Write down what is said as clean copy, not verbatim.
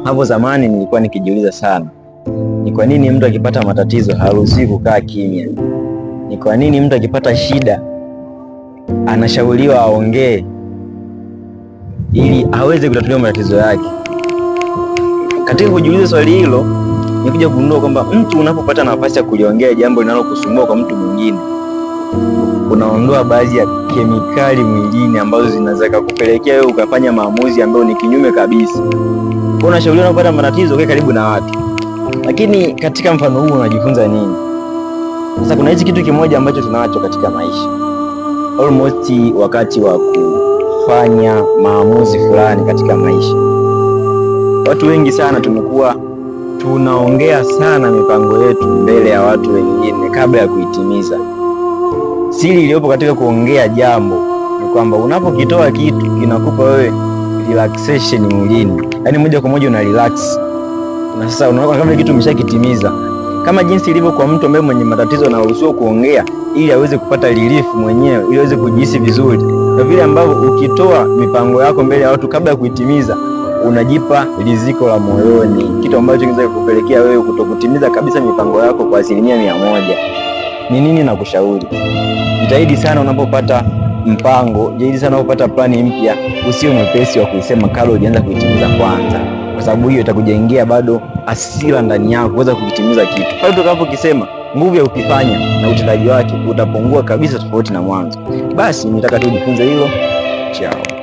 Hapo zamani nilikuwa nikijiuliza sana, ni kwa nini mtu akipata matatizo haruhusiwi kukaa kimya? Ni kwa nini mtu akipata shida anashauriwa aongee ili aweze kutatuliwa matatizo yake? Katika kujiuliza swali hilo, nikuja kugundua kwamba mtu unapopata nafasi ya kuliongea jambo linalokusumbua kwa mtu mwingine, unaondoa baadhi ya kemikali mwilini ambazo zinaweza kukupelekea wewe ukafanya maamuzi ambayo ni kinyume kabisa. Kwa unashauriwa unapopata matatizo ukae karibu na watu. Lakini katika mfano huu unajifunza nini? Sasa kuna hichi kitu kimoja ambacho tunacho katika maisha. Almost wakati wa kufanya maamuzi fulani katika maisha, watu wengi sana tumekuwa tunaongea sana mipango yetu mbele ya watu wengine kabla ya kuitimiza. Siri iliyopo katika kuongea jambo ni kwamba unapokitoa kitu kinakupa wewe relaxation mwilini. Yaani moja kwa moja una relax. Na sasa unaona kama kitu umeshakitimiza. Kama jinsi ilivyo kwa mtu ambaye mwenye matatizo anaruhusiwa kuongea ili aweze kupata relief mwenyewe, ili aweze kujihisi vizuri. Na vile ambavyo ukitoa mipango yako mbele ya watu kabla ya kuitimiza, unajipa riziko la moyoni, kitu ambacho kinaweza kukupelekea wewe kutokutimiza kabisa mipango yako kwa 100%. Ni nini nakushauri? Jitahidi sana unapopata mpango, jitahidi sana unapopata plani mpya, usiwe mwepesi wa kuisema kabla hujaanza kuitimiza kwanza, kwa sababu hiyo itakujengea bado hasira ndani yako kuweza kukitimiza kitu. Pale utakapokisema, nguvu ya ukifanya na utendaji wake utapungua kabisa, tofauti na mwanzo. Basi nitaka tu jifunze hilo. Ciao.